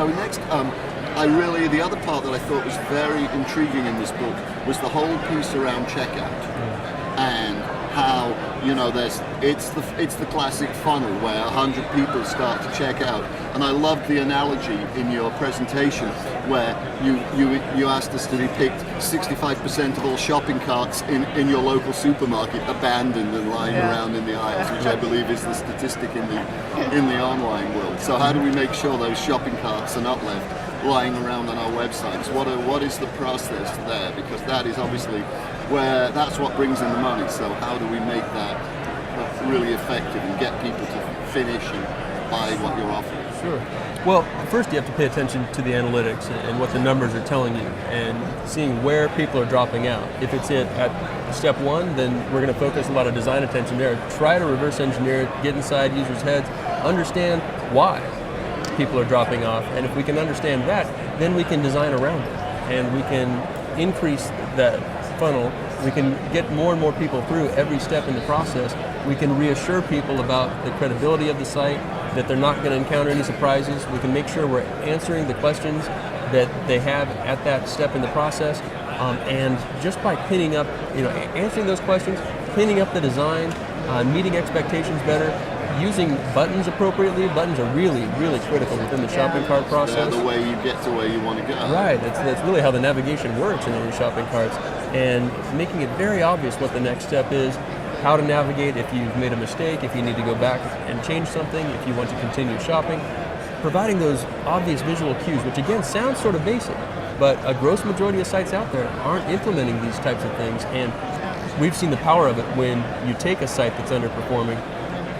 So next, the other part that I thought was very intriguing in this book was the whole piece around checkout and how, you know, it's the classic funnel where 100 people start to check out. And I loved the analogy in your presentation where you asked us to depict 65% of all shopping carts in your local supermarket abandoned and lying around in the aisles, which I believe is the statistic in the online world. So how do we make sure those shopping carts are not left lying around on our websites? What is the process there? Because that is obviously that's what brings in the money. So how do we make that really effective and get people to finish and buy what you're offering? Sure. Well, first you have to pay attention to the analytics and what the numbers are telling you and seeing where people are dropping out. If it's at step one, then we're going to focus a lot of design attention there. Try to reverse engineer it, get inside users' heads, understand why people are dropping off, and if we can understand that, then we can design around it and we can increase that funnel. We can get more and more people through every step in the process. We can reassure people about the credibility of the site, that they're not going to encounter any surprises. We can make sure we're answering the questions that they have at that step in the process. And just by pinning up, answering those questions, pinning up the design, meeting expectations better, using buttons appropriately. Buttons are really, really critical within the shopping cart process. They're the way you get to where you want to go. Right, that's really how the navigation works in your shopping carts. And making it very obvious what the next step is, how to navigate if you've made a mistake, if you need to go back and change something, if you want to continue shopping. Providing those obvious visual cues, which again sounds sort of basic, but a gross majority of sites out there aren't implementing these types of things. And we've seen the power of it when you take a site that's underperforming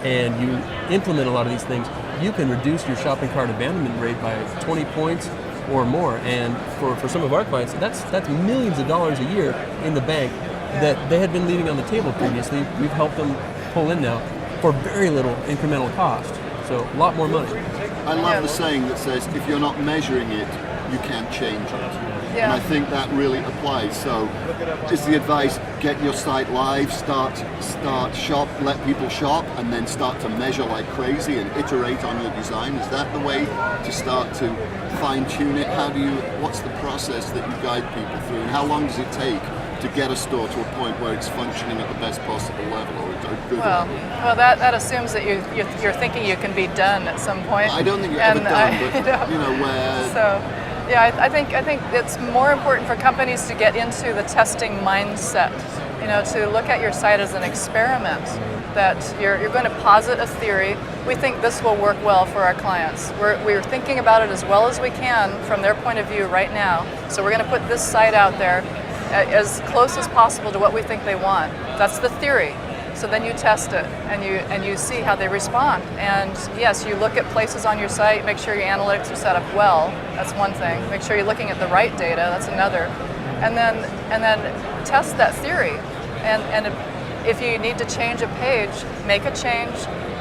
and you implement a lot of these things. You can reduce your shopping cart abandonment rate by 20 points or more. And for some of our clients, that's millions of dollars a year in the bank that they had been leaving on the table previously. We've helped them pull in now for very little incremental cost. So a lot more money. I love the saying that says, if you're not measuring it, you can't change it. And I think that really applies. So is the advice, get your site live, start shop, let people shop, and then start to measure like crazy and iterate on your design? Is that the way to start to fine tune it? What's the process that you guide people through, and how long does it take to get a store to a point where it's functioning at the best possible level, or a good level? Well, that assumes that you're thinking you can be done at some point. I don't think you're ever done, but where. So, yeah, I think it's more important for companies to get into the testing mindset. To look at your site as an experiment. That you're going to posit a theory. We think this will work well for our clients. We're thinking about it as well as we can from their point of view right now. So we're going to put this site out there as close as possible to what we think they want. That's the theory. So then you test it and you see how they respond. And yes, you look at places on your site, make sure your analytics are set up well. That's one thing. Make sure you're looking at the right data. That's another. And then test that theory. And if you need to change a page, make a change,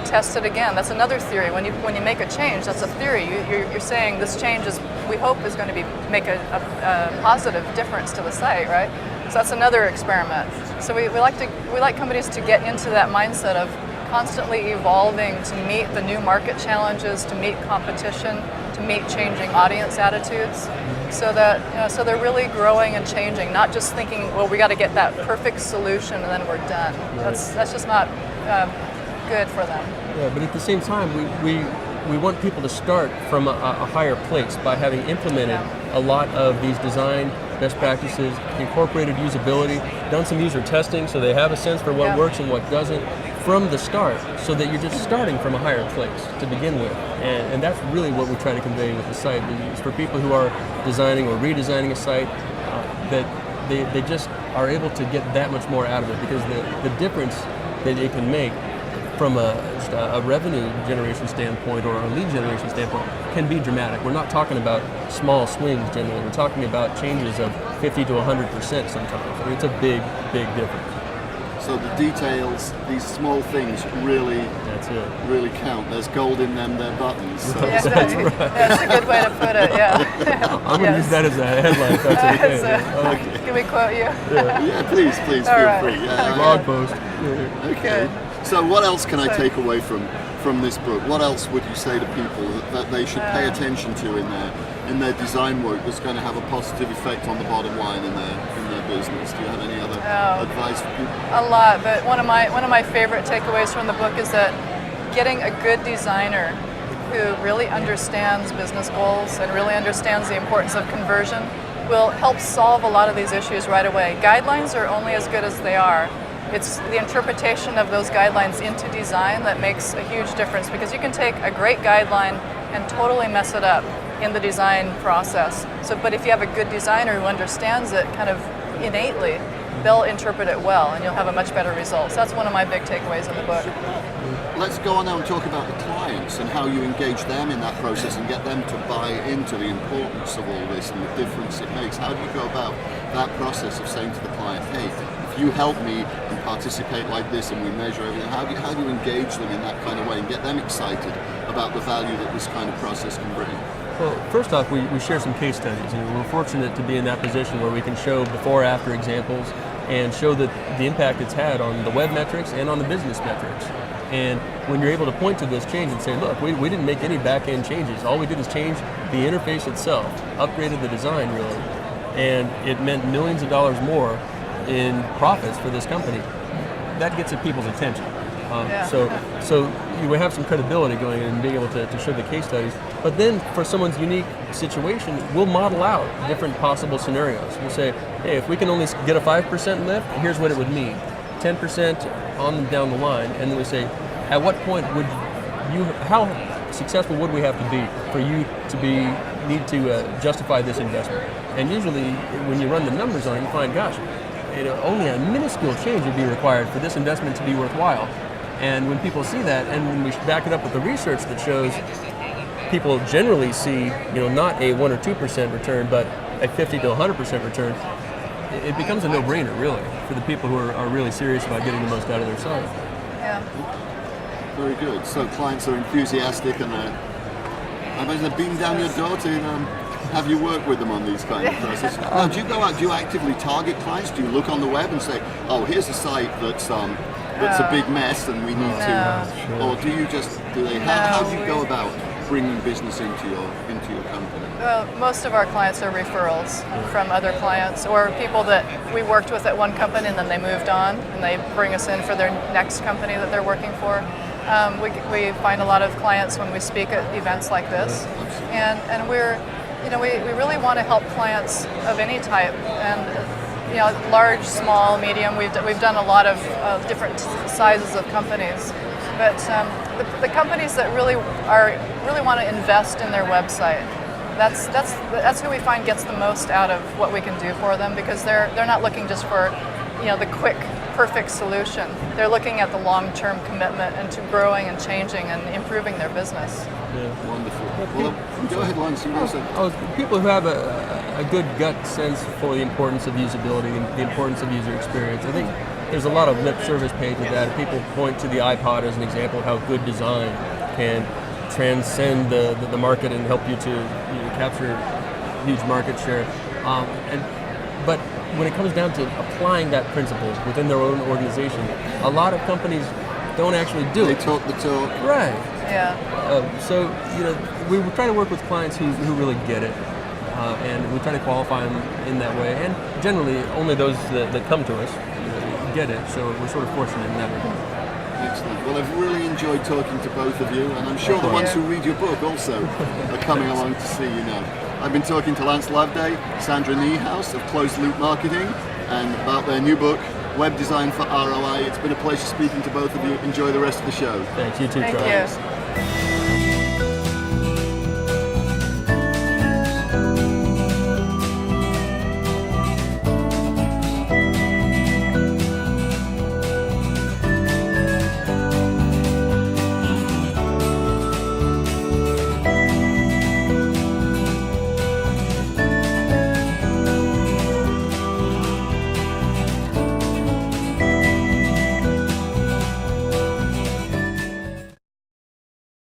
test it again. That's another theory. When you make a change, that's a theory. You're saying this change we hope is going to make a positive difference to the site, right? So that's another experiment. So we like companies to get into that mindset of constantly evolving to meet the new market challenges, to meet competition, to meet changing audience attitudes, so that so they're really growing and changing, not just thinking, well, we got to get that perfect solution and then we're done. Right. That's just not good for them. Yeah, but at the same time, we want people to start from a higher place by having implemented a lot of these design best practices, incorporated usability, done some user testing so they have a sense for what works and what doesn't from the start, so that you're just starting from a higher place to begin with. And that's really what we try to convey with the site. It's for people who are designing or redesigning a site, that they just are able to get that much more out of it, because the difference that it can make from a revenue generation standpoint or a lead generation standpoint can be dramatic. We're not talking about small swings generally. We're talking about changes of 50 to 100% sometimes. I mean, it's a big, big difference. So the details, these small things really count. There's gold in them, they're buttons. So. Yeah, that's right. That's a good way to put it, yeah. I'm going to use that as a headline if that's okay. Okay. Can we quote you? Yeah, please feel free. Yeah, blog post. Okay. So what else can I take away from this book? What else would you say to people that they should pay attention to in their design work that's going to have a positive effect on the bottom line in their business? Do you have any other advice for people? A lot, but one of my favorite takeaways from the book is that getting a good designer who really understands business goals and really understands the importance of conversion will help solve a lot of these issues right away. Guidelines are only as good as they are. It's the interpretation of those guidelines into design that makes a huge difference, because you can take a great guideline and totally mess it up in the design process. But if you have a good designer who understands it kind of innately, they'll interpret it well and you'll have a much better result. So that's one of my big takeaways in the book. Let's go on now and talk about the clients and how you engage them in that process and get them to buy into the importance of all this and the difference it makes. How do you go about that process of saying to the client, hey, if you help me and participate like this and we measure everything, how do you engage them in that kind of way and get them excited about the value that this kind of process can bring? Well, first off, we share some case studies, and we're fortunate to be in that position where we can show before-after examples and show that the impact it's had on the web metrics and on the business metrics. And when you're able to point to this change and say, look, we didn't make any back-end changes. All we did is change the interface itself, upgraded the design really, and it meant millions of dollars more in profits for this company. That gets at people's attention. So you will have some credibility going in and being able to show the case studies. But then for someone's unique situation, we'll model out different possible scenarios. We'll say, hey, if we can only get a 5% lift, here's what it would mean. 10% on down the line, and then we say, at what point would you, how successful would we have to be for you to need to justify this investment? And usually when you run the numbers on it, you find, gosh, only a minuscule change would be required for this investment to be worthwhile. And when people see that, and when we back it up with the research that shows people generally see, not a 1 or 2% return, but a 50 to 100% return, it becomes a no-brainer, really, for the people who are really serious about getting the most out of their site. Yeah. Very good. So clients are enthusiastic, and I imagine they're beating down your door to have you work with them on these kind of processes. Now, do you go out? Do you actively target clients? Do you look on the web and say, "Oh, here's a site that's a big mess, and we need to," or do you just how do you go about bringing business into your company? Well, most of our clients are referrals from other clients or people that we worked with at one company and then they moved on and they bring us in for their next company that they're working for. We find a lot of clients when we speak at events like this, and we're, we really want to help clients of any type, and large, small, medium. We've done a lot of different sizes of companies. But the companies that really want to invest in their website, that's who we find gets the most out of what we can do for them, because they're not looking just for the quick, perfect solution. They're looking at the long-term commitment and to growing and changing and improving their business. Yeah, wonderful. Well, go ahead, Lance. People who have a good gut sense for the importance of usability and the importance of user experience. I think there's a lot of lip service paid with that. People point to the iPod as an example of how good design can transcend the market and help you to capture huge market share. But when it comes down to applying that principle within their own organization, a lot of companies don't actually do it. They talk the talk. Right. Yeah. So we try to work with clients who really get it. And we try to qualify them in that way. And generally, only those that come to us get it. So we're sort of fortunate in that regard. Excellent. Well, I've really enjoyed talking to both of you, and I'm sure the ones who read your book also are coming along to see you now. I've been talking to Lance Loveday, Sandra Niehaus of Closed Loop Marketing, and about their new book, Web Design for ROI. It's been a pleasure speaking to both of you. Enjoy the rest of the show. Thanks. You too, Thank Charles. you.